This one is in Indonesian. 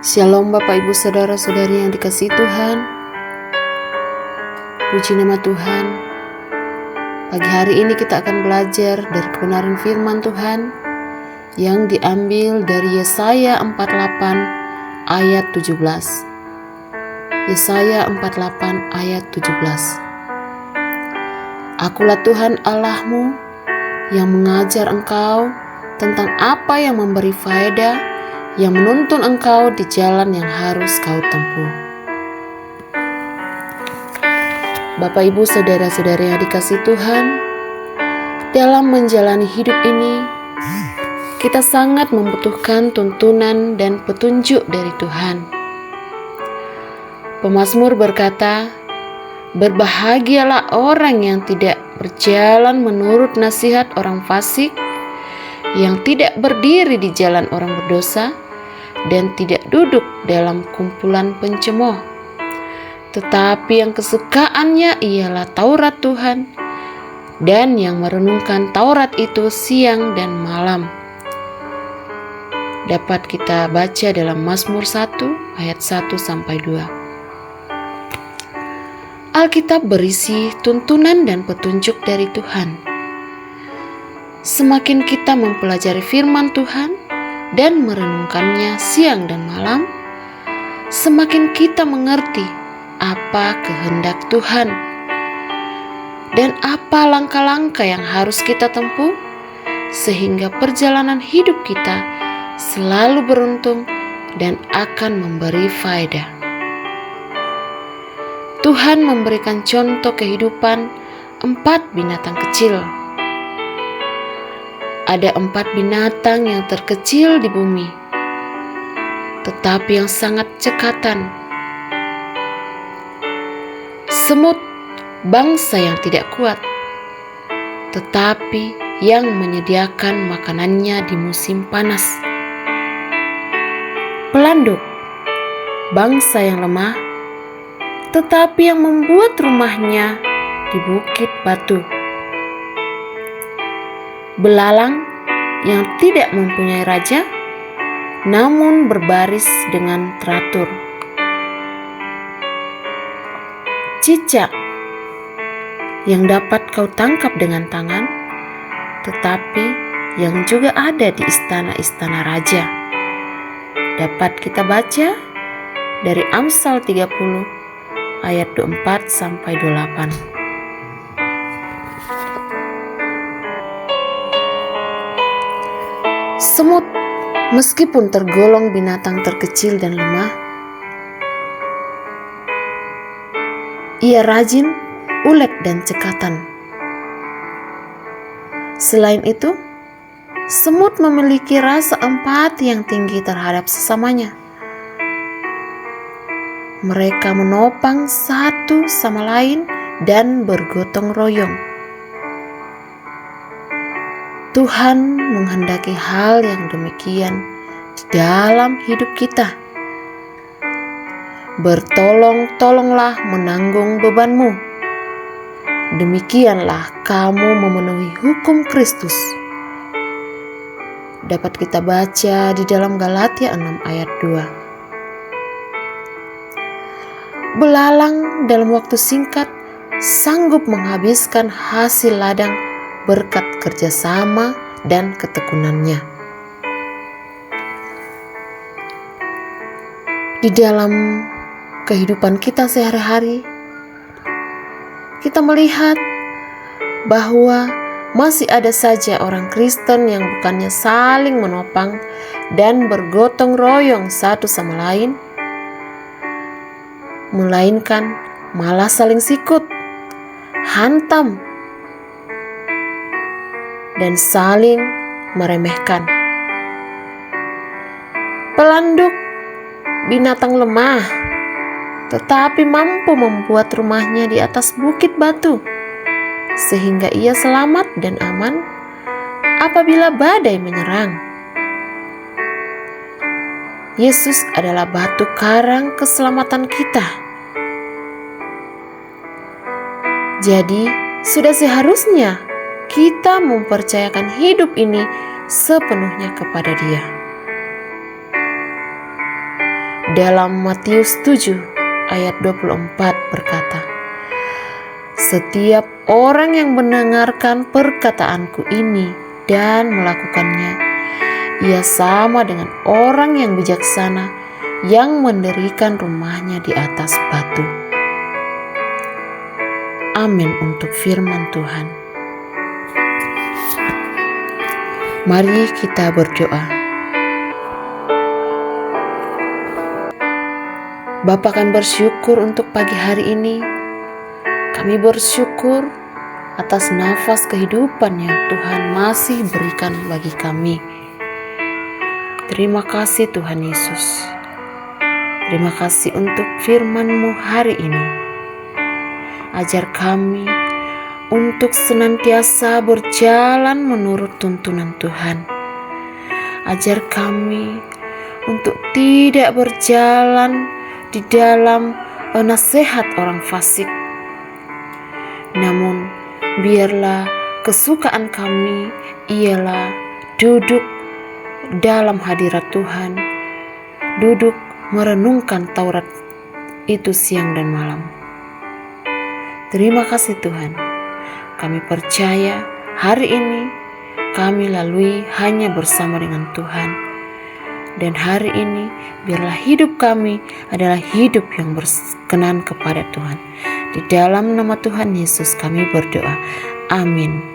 Shalom Bapak Ibu Saudara-saudari yang dikasihi Tuhan. Puji nama Tuhan. Pagi hari ini kita akan belajar dari kebenaran firman Tuhan yang diambil dari Yesaya 48 ayat 17. Yesaya 48 ayat 17. Akulah Tuhan Allahmu yang mengajar engkau tentang apa yang memberi faedah, yang menuntun engkau di jalan yang harus kau tempuh. Bapak Ibu Saudara-saudari yang dikasihi Tuhan, dalam menjalani hidup ini kita sangat membutuhkan tuntunan dan petunjuk dari Tuhan. Pemazmur berkata, "Berbahagialah orang yang tidak berjalan menurut nasihat orang fasik, yang tidak berdiri di jalan orang berdosa, dan tidak duduk dalam kumpulan pencemooh. Tetapi yang kesukaannya ialah Taurat Tuhan, dan yang merenungkan Taurat itu siang dan malam." Dapat kita baca dalam Mazmur 1 ayat 1-2. Alkitab berisi tuntunan dan petunjuk dari Tuhan. Semakin kita mempelajari firman Tuhan dan merenungkannya siang dan malam, semakin kita mengerti apa kehendak Tuhan dan apa langkah-langkah yang harus kita tempuh, sehingga perjalanan hidup kita selalu beruntung dan akan memberi faedah. Tuhan memberikan contoh kehidupan 4 binatang kecil. Ada 4 binatang yang terkecil di bumi, tetapi yang sangat cekatan. Semut, bangsa yang tidak kuat, tetapi yang menyediakan makanannya di musim panas. Pelanduk, bangsa yang lemah, tetapi yang membuat rumahnya di bukit batu. Belalang yang tidak mempunyai raja, namun berbaris dengan teratur. Cicak yang dapat kau tangkap dengan tangan, tetapi yang juga ada di istana-istana raja. Dapat kita baca dari Amsal 30 ayat 24-28. Semut, meskipun tergolong binatang terkecil dan lemah, ia rajin, ulet, dan cekatan. Selain itu, semut memiliki rasa empati yang tinggi terhadap sesamanya. Mereka menopang satu sama lain dan bergotong royong. Tuhan menghendaki hal yang demikian di dalam hidup kita. Bertolong-tolonglah menanggung bebanmu. Demikianlah kamu memenuhi hukum Kristus. Dapat kita baca di dalam Galatia 6 ayat 2. Belalang dalam waktu singkat sanggup menghabiskan hasil ladang berkat kerjasama dan ketekunannya. Di dalam kehidupan kita sehari-hari, kita melihat bahwa masih ada saja orang Kristen yang bukannya saling menopang dan bergotong royong satu sama lain, melainkan malah saling sikut, hantam, dan saling meremehkan. Pelanduk, binatang lemah, tetapi mampu membuat rumahnya di atas bukit batu, sehingga ia selamat dan aman apabila badai menyerang. Yesus adalah batu karang keselamatan kita. Jadi, sudah seharusnya kita mempercayakan hidup ini sepenuhnya kepada Dia. dalam Matius 7 ayat 24 berkata, "Setiap orang yang mendengarkan perkataanku ini dan melakukannya, ia sama dengan orang yang bijaksana yang mendirikan rumahnya di atas batu." Amin untuk firman Tuhan. Mari kita berdoa. Bapa, kami bersyukur untuk pagi hari ini. Kami bersyukur atas nafas kehidupan yang Tuhan masih berikan bagi kami. Terima kasih Tuhan Yesus. Terima kasih untuk firman-Mu hari ini. Ajar kami untuk senantiasa berjalan menurut tuntunan Tuhan. Ajar kami untuk tidak berjalan di dalam nasihat orang fasik. Namun biarlah kesukaan kami ialah duduk dalam hadirat Tuhan, duduk merenungkan Taurat itu siang dan malam. Terima kasih Tuhan. Kami percaya hari ini kami lalui hanya bersama dengan Tuhan. Dan hari ini biarlah hidup kami adalah hidup yang berkenan kepada Tuhan. Di dalam nama Tuhan Yesus kami berdoa. Amin.